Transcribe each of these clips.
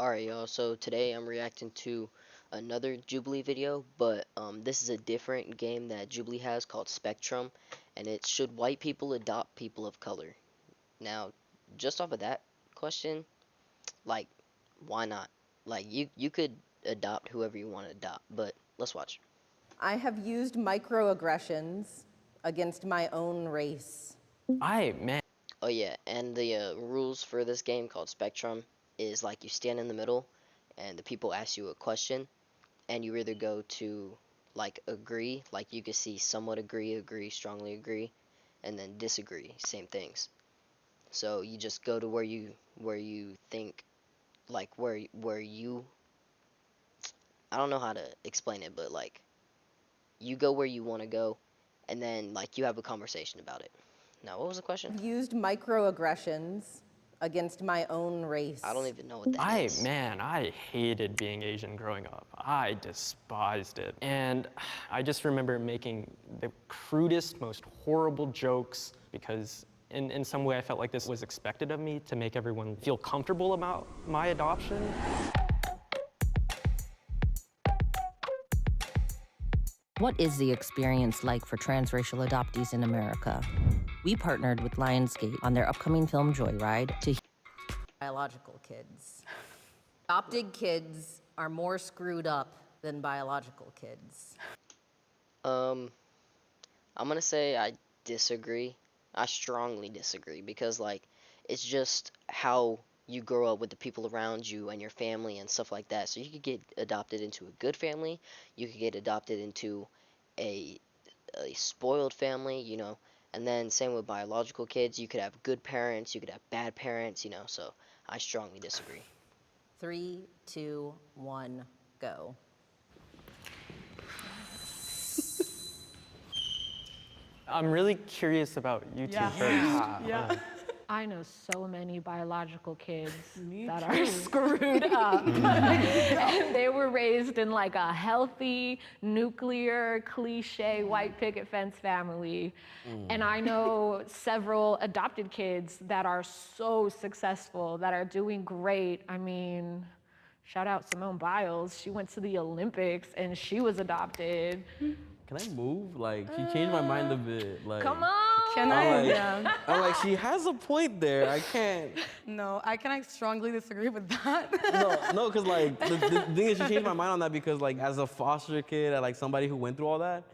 Alright, y'all, so today I'm reacting to another Jubilee video, but this is a different game that Jubilee has called Spectrum, and it's should white people adopt people of color? Now, just off of that question, like, why not? Like, you could adopt whoever you want to adopt, but let's watch. I have used microaggressions against my own race. Man. Oh yeah, and the rules for this game called Spectrum is like you stand in the middle, and the people ask you a question, and you either go to like agree, like you can see somewhat agree, strongly agree, and then disagree, same things. So you just go to where you think, like where you, I don't know how to explain it, but like you go where you want to go, and then like you have a conversation about it. Now, what was the question? I've used microaggressions against my own race. I don't even know what that is. I hated being Asian growing up. I despised it. And I just remember making the crudest, most horrible jokes because in some way I felt like this was expected of me to make everyone feel comfortable about my adoption. What is the experience like for transracial adoptees in America? We partnered with Lionsgate on their upcoming film Joyride to Biological kids. Adopted kids are more screwed up than biological kids. I'm gonna say I disagree. I strongly disagree because like it's just how you grow up with the people around you and your family and stuff like that. So you could get adopted into a good family, you could get adopted into a spoiled family, and then same with biological kids. You could have good parents, you could have bad parents, so I strongly disagree. 3, 2, 1, go. I'm really curious about you two first. Yeah. I know so many biological kids that are screwed up. And they were raised in like a healthy, nuclear, cliche, white picket fence family. And I know several adopted kids that are so successful, that are doing great. I mean, shout out Simone Biles. She went to the Olympics and she was adopted. Can I move? Like, she changed my mind a bit. Like, Come on! Can I? Yeah. I'm like, she has a point there. I can't. No, I can strongly disagree with that. No, because like the thing is, she changed my mind on that because like as a foster kid and like somebody who went through all that,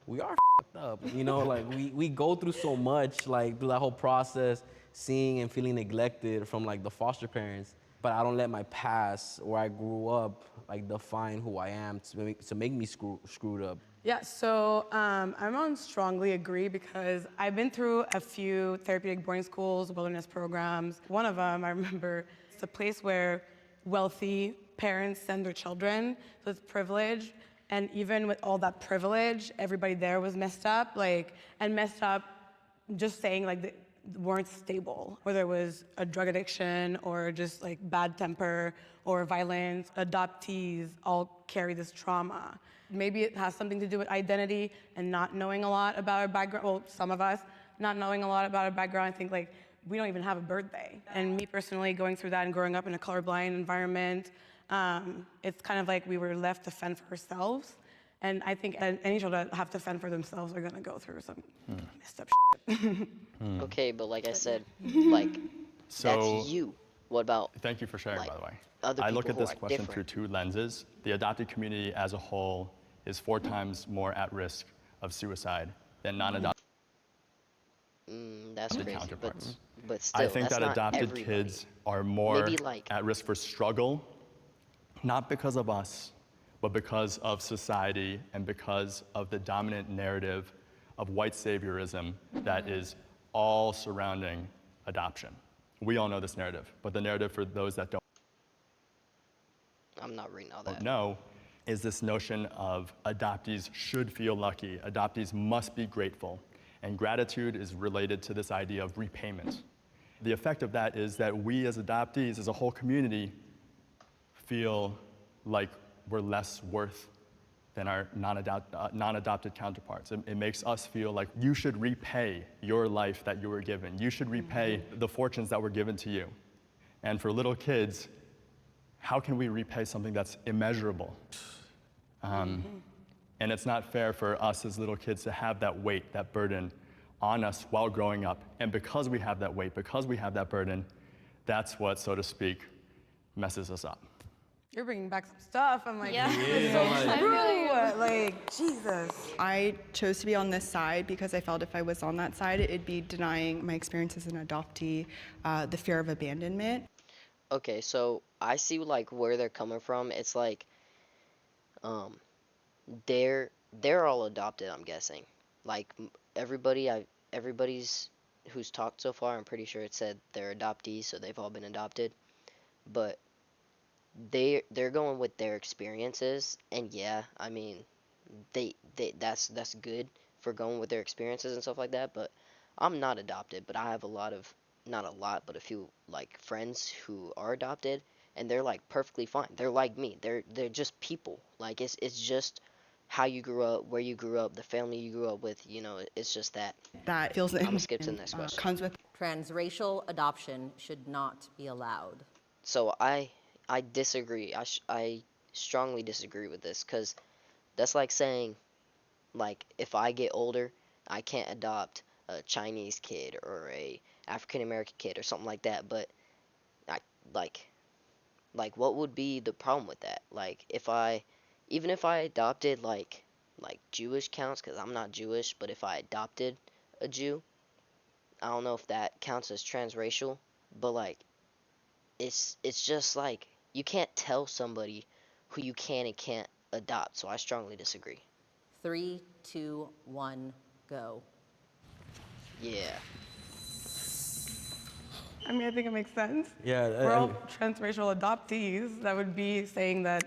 we are f***ed up. Like we go through so much like through that whole process, seeing and feeling neglected from like the foster parents. But I don't let my past, where I grew up, like define who I am to make me screwed up. Yeah, so I'm on strongly agree because I've been through a few therapeutic boarding schools, wilderness programs. One of them, I remember, it's a place where wealthy parents send their children, so it's privilege. And even with all that privilege, everybody there was messed up, just saying like they weren't stable, whether it was a drug addiction or just like bad temper or violence. Adoptees all carry this trauma. Maybe it has something to do with identity and not knowing a lot about our background. Well, some of us not knowing a lot about our background. I think like we don't even have a birthday. And me personally going through that and growing up in a colorblind environment, it's kind of like we were left to fend for ourselves. And I think any children that have to fend for themselves are gonna go through some messed up shit. Okay, but like I said, like that's you. What about? Thank you for sharing, like, by the way. other I look people at who this are question different? through two lenses. The adopted community as a whole is 4 times more at risk of suicide than non-adopted That's crazy, counterparts. but still, I think that's that not adopted everybody. kids are more Maybe, like- at risk for struggle, not because of us, but because of society and because of the dominant narrative of white saviorism that is all surrounding adoption. We all know this narrative, but the narrative for those that don't I'm not reading all that. know is this notion of adoptees should feel lucky, adoptees must be grateful, and gratitude is related to this idea of repayment. The effect of that is that we as adoptees, as a whole community, feel like we're less worth than our non-adopted counterparts. It makes us feel like you should repay your life that you were given. You should repay the fortunes that were given to you. And for little kids, How can we repay something that's immeasurable? And it's not fair for us as little kids to have that weight, that burden on us while growing up. And because we have that weight, because we have that burden, that's what, so to speak, messes us up. You're bringing back some stuff. I'm like, Yeah. like, Jesus. I chose to be on this side because I felt if I was on that side, it'd be denying my experience as an adoptee, the fear of abandonment. Okay, so I see like where they're coming from. It's like, they're all adopted, I'm guessing. Like everybody's who's talked so far, I'm pretty sure it said they're adoptees, so they've all been adopted. But they're going with their experiences, and yeah, I mean, they that's good for going with their experiences and stuff like that. But I'm not adopted, but I have a lot of, not a lot, but a few like friends who are adopted, and they're like perfectly fine. They're like me. They're just people. Like it's just how you grew up, where you grew up, the family you grew up with. You know, it's just that. That feels I'm gonna skip to the next question. comes with Transracial adoption should not be allowed. So I disagree. I strongly disagree with this, because that's like saying, like, if I get older, I can't adopt a Chinese kid or a African American kid or something like that. But I like what would be the problem with that? Like, even if I adopted like Jewish counts, because I'm not Jewish, but if I adopted a Jew, I don't know if that counts as transracial. But like, it's just like, you can't tell somebody who you can and can't adopt. So I strongly disagree. 3, 2, 1, go. Yeah. I mean, I think it makes sense. Yeah, We're all transracial adoptees. That would be saying that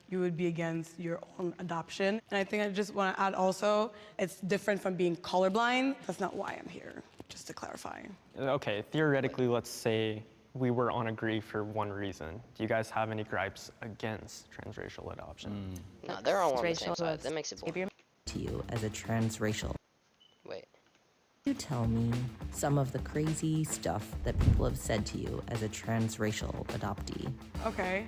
you would be against your own adoption. And I think I just want to add also, it's different from being colorblind. That's not why I'm here, just to clarify. Okay, theoretically, let's say we were on agree for one reason. Do you guys have any gripes against transracial adoption? No, they're all on the same Transracial side. That makes it boring. To you as a transracial. Wait. You tell me some of the crazy stuff that people have said to you as a transracial adoptee. Okay,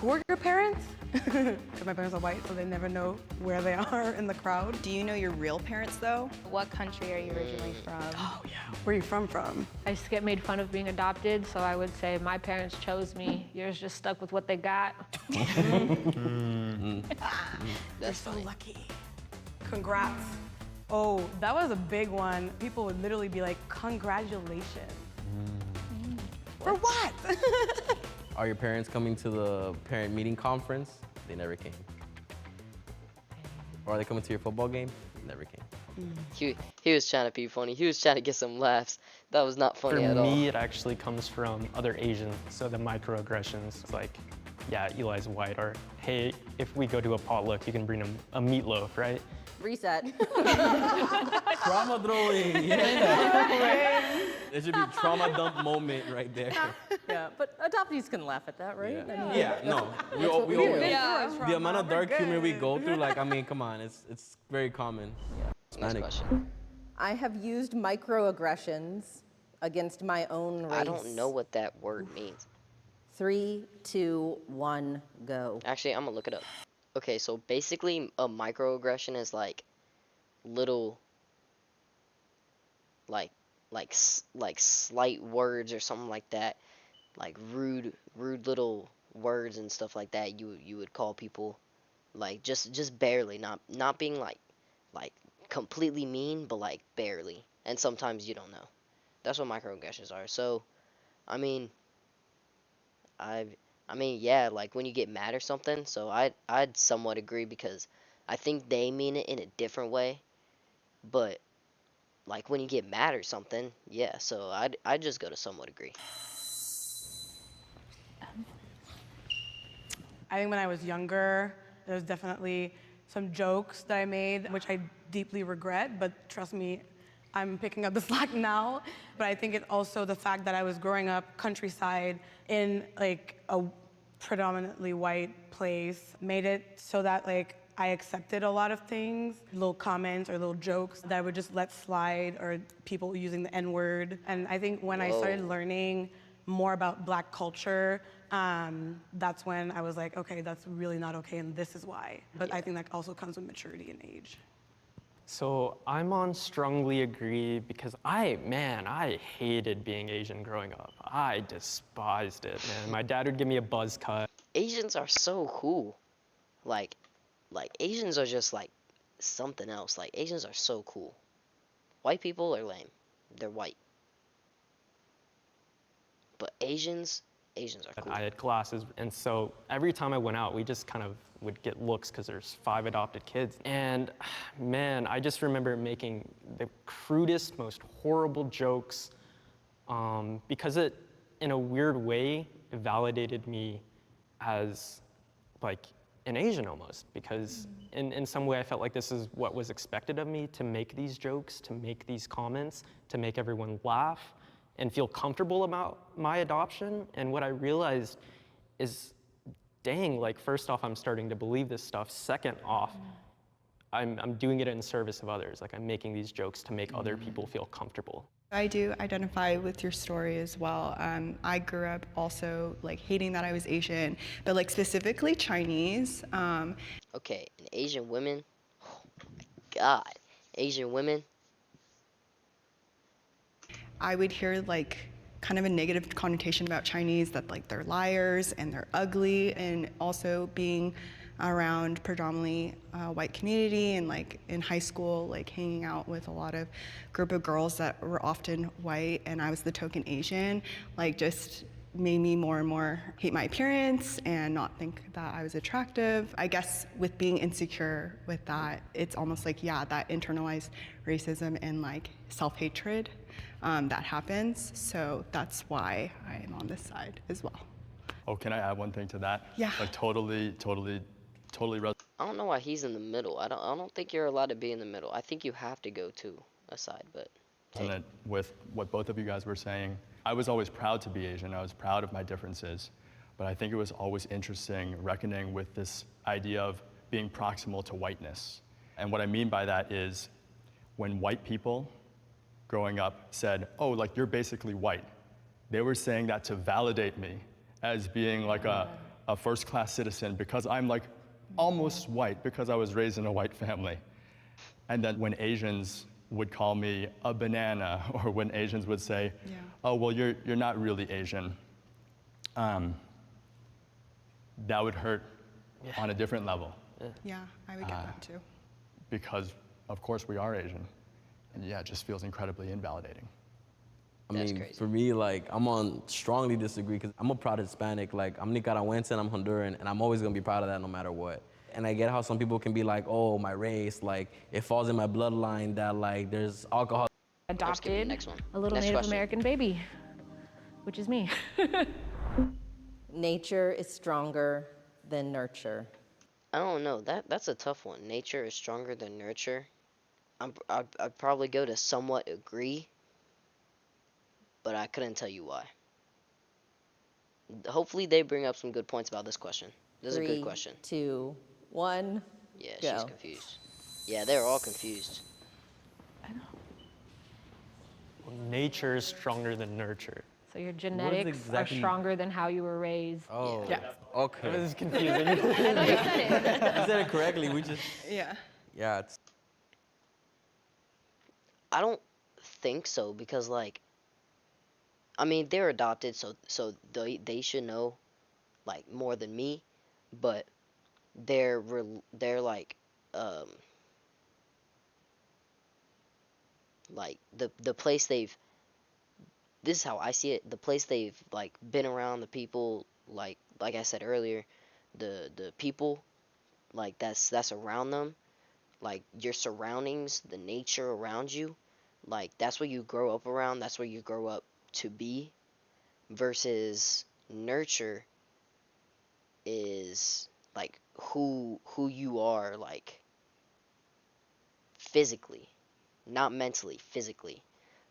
who are your parents? Because my parents are white, so they never know where they are in the crowd. Do you know your real parents though? What country are you originally from? Oh yeah, where are you from? I just get made fun of being adopted, so I would say my parents chose me. Yours just stuck with what they got. That's So funny. lucky. Congrats. Oh, that was a big one. People would literally be like, congratulations. For what? Are your parents coming to the parent meeting conference? They never came. Or are they coming to your football game? Never came. He was trying to be funny. He was trying to get some laughs. That was not funny For at all. me, it actually comes from other Asians, so the microaggressions, it's like, yeah, Eli's white, or hey, if we go to a potluck, you can bring them a meatloaf, right? Reset. Trauma throwing. Yeah. There should be trauma dump moment right there. Yeah, but adoptees can laugh at that, right? Yeah. I mean, Yeah, no. We all, the amount of dark humor we go through, like, I mean, come on, it's very common. Next question. I have used microaggressions against my own race. I don't know what that word means. 3, 2, 1, go. Actually, I'm gonna look it up. Okay, so basically, a microaggression is like little, like slight words or something like that, like rude little words and stuff like that. You would call people, like just barely, not being like completely mean, but like barely. And sometimes you don't know. That's what microaggressions are. So, I mean, yeah, like when you get mad or something. So I'd somewhat agree, because I think they mean it in a different way. But like when you get mad or something, yeah. So I'd just go to somewhat agree. I think when I was younger, there was definitely some jokes that I made, which I deeply regret, but trust me, I'm picking up the slack now. But I think it's also the fact that I was growing up countryside in like a predominantly white place made it so that like I accepted a lot of things, little comments or little jokes that I would just let slide, or people using the N-word. And I think when I started learning more about Black culture, that's when I was like, okay, that's really not okay, and this is why. But I think that also comes with maturity and age. So I'm on strongly agree because I hated being Asian growing up. I despised it, man. My dad would give me a buzz cut. Asians are so cool. Like, Asians are just like something else. Like, Asians are so cool. White people are lame. They're white. But Asians are cool. I had classes, and so every time I went out, we just kind of would get looks because there's 5 adopted kids. And man, I just remember making the crudest, most horrible jokes because it, in a weird way, validated me as like an Asian almost, because in some way I felt like this is what was expected of me, to make these jokes, to make these comments, to make everyone laugh and feel comfortable about my adoption. And what I realized is, dang, like first off, I'm starting to believe this stuff. Second off, I'm doing it in service of others. Like I'm making these jokes to make other people feel comfortable. I do identify with your story as well. I grew up also like hating that I was Asian, but like specifically Chinese. Okay, and Asian women, oh my God, Asian women. I would hear like kind of a negative connotation about Chinese, that like they're liars and they're ugly, and also being around predominantly white community and like in high school, like hanging out with a lot of group of girls that were often white and I was the token Asian, like just made me more and more hate my appearance and not think that I was attractive. I guess with being insecure with that, it's almost like, yeah, that internalized racism and like self-hatred that happens. So that's why I am on this side as well. Oh, can I add one thing to that? Yeah. Like totally. I don't know why he's in the middle. I don't think you're allowed to be in the middle. I think you have to go to a side, but hey. Resonant with what both of you guys were saying. I was always proud to be Asian. I was proud of my differences, but I think it was always interesting reckoning with this idea of being proximal to whiteness. And what I mean by that is when white people growing up said, oh, like you're basically white, they were saying that to validate me as being like a first-class citizen because I'm like almost white because I was raised in a white family. And then when Asians would call me a banana, or when Asians would say, oh, well, you're not really Asian, that would hurt on a different level. Yeah, I would get that too. Because, of course, we are Asian. And yeah, it just feels incredibly invalidating. I mean, for me, like, I'm on strongly disagree because I'm a proud Hispanic. Like, I'm Nicaraguense and I'm Honduran, and I'm always gonna be proud of that no matter what. And I get how some people can be like, oh, my race, like, it falls in my bloodline that, like, there's alcohol. Adopted next one. a little Next Native question. American baby, which is me. Nature is stronger than nurture. I don't know. That's a tough one. Nature is stronger than nurture. I'd probably go to somewhat agree, but I couldn't tell you why. Hopefully they bring up some good points about this question. This is a good question. 3, 2, 1. Yeah, Go. she's confused. Yeah, they're all confused. Nature is stronger than nurture. So your genetics exactly- are stronger than how you were raised. Oh, Yeah. okay. This is confusing. I know you said it. You said it correctly. We just, Yeah. yeah, it's. I don't think so because, like, I mean, they're adopted, so they should know, like, more than me, but they're like the place they've, this is how I see it, the place they've like been around, the people, like I said earlier, the people like that's around them, like your surroundings, the nature around you, like that's what you grow up around, that's what you grow up to be, versus nurture is like who you are, like physically, not mentally, physically.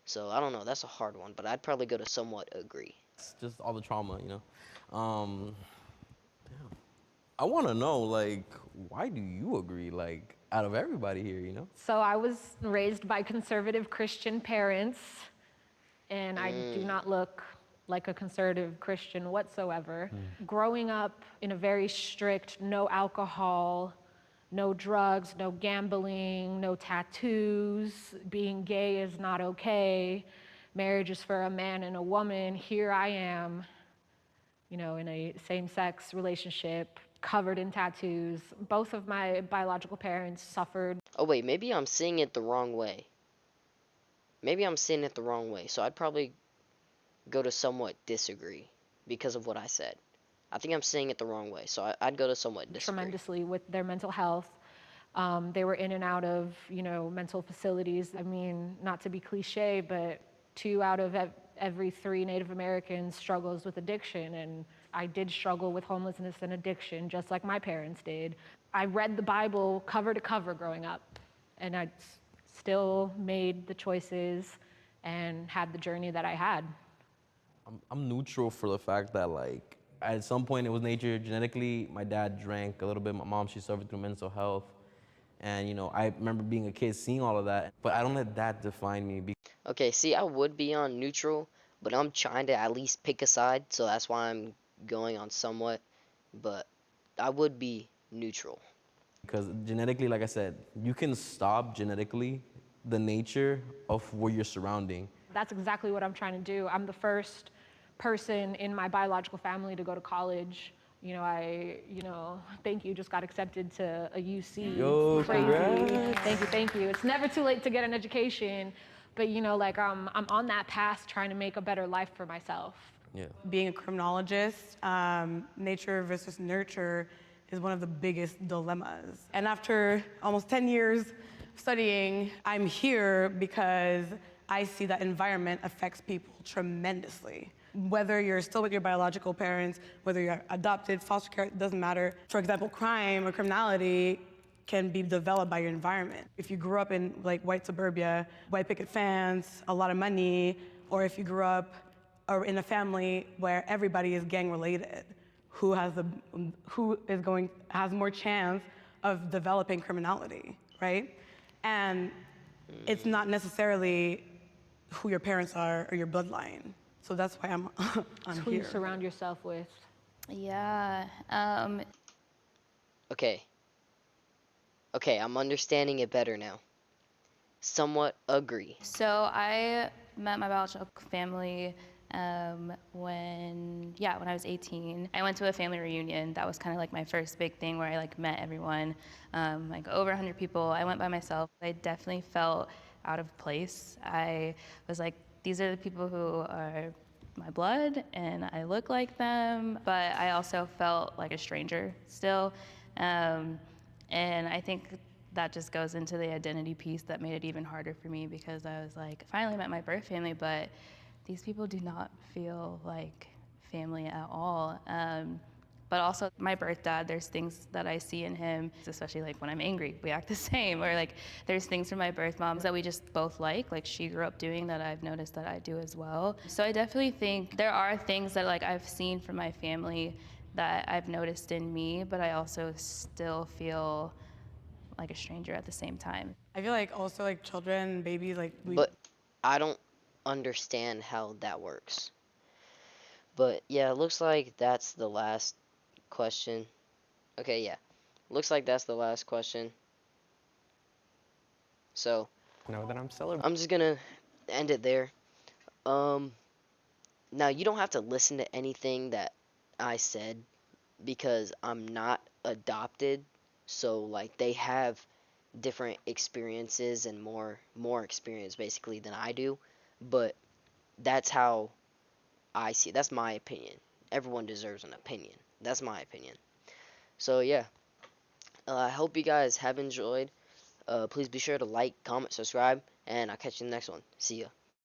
So I don't know, that's a hard one, but I'd probably go to somewhat agree. It's just all the trauma, you know. Damn. I want to know, like, why do you agree? Like, out of everybody here, you know? So I was raised by conservative Christian parents, and I do not look like a conservative Christian whatsoever. Growing up in a very strict no alcohol, no drugs, no gambling, no tattoos, being gay is not okay, marriage is for a man and a woman. Here I am, you know, in a same-sex relationship, covered in tattoos. Both of my biological parents suffered. Oh wait, maybe I'm seeing it the wrong way. Maybe I'm seeing it the wrong way. So I'd probably go to somewhat disagree because of what I said. I think I'm seeing it the wrong way. So I'd go to somewhat disagree. Tremendously with their mental health. They were in and out of, you know, mental facilities. I mean, not to be cliche, but 2 out of every 3 Native Americans struggles with addiction. And I did struggle with homelessness and addiction, just like my parents did. I read the Bible cover to cover growing up, and I still made the choices and had the journey that I had. I'm neutral for the fact that, like, at some point it was nature. Genetically, my dad drank a little bit. My mom, she suffered through mental health. And, you know, I remember being a kid seeing all of that. But I don't let that define me. Okay, see, I would be on neutral, but I'm trying to at least pick a side, so that's why I'm going on somewhat. But I would be neutral. Because genetically, like I said, you can stop genetically the nature of what you're surrounding. That's exactly what I'm trying to do. I'm the first person in my biological family to go to college. You know, thank you, just got accepted to a UC. Yo, Crazy. congrats. Thank you. It's never too late to get an education, but you know, like I'm on that path trying to make a better life for myself. Yeah. Being a criminologist, nature versus nurture is one of the biggest dilemmas. And after almost 10 years studying, I'm here because I see that environment affects people tremendously. Whether you're still with your biological parents, whether you're adopted, foster care, it doesn't matter. For example, crime or criminality can be developed by your environment. If you grew up in like white suburbia, white picket fence, a lot of money, or if you grew up in a family where everybody is gang related, has more chance of developing criminality, right? And it's not necessarily who your parents are or your bloodline. So that's why I'm Who here. you surround yourself with. Yeah. Okay. Okay, I'm understanding it better now. Somewhat agree. So I met my biological family when I was 18. I went to a family reunion. That was kind of like my first big thing where I like met everyone, like over 100 people. I went by myself. I definitely felt out of place. I was like, these are the people who are my blood and I look like them, but I also felt like a stranger still. And I think that just goes into the identity piece that made it even harder for me, because I was like, finally met my birth family, but these people do not feel like family at all. But also my birth dad, there's things that I see in him, especially like when I'm angry, we act the same. Or like there's things from my birth mom that we just both like she grew up doing that I've noticed that I do as well. So I definitely think there are things that like I've seen from my family that I've noticed in me, but I also still feel like a stranger at the same time. I feel like also like children, babies, But I don't understand how that works. But yeah, it looks like that's the last question. Okay, yeah. Looks like that's the last question. So Know that I'm celebrating. I'm just gonna end it there. Now you don't have to listen to anything that I said because I'm not adopted. So like they have different experiences and more experience basically than I do. But that's how I see it. That's my opinion. Everyone deserves an opinion. That's my opinion. So yeah, I hope you guys have enjoyed. Please be sure to like, comment, subscribe, and I'll catch you in the next one. See ya.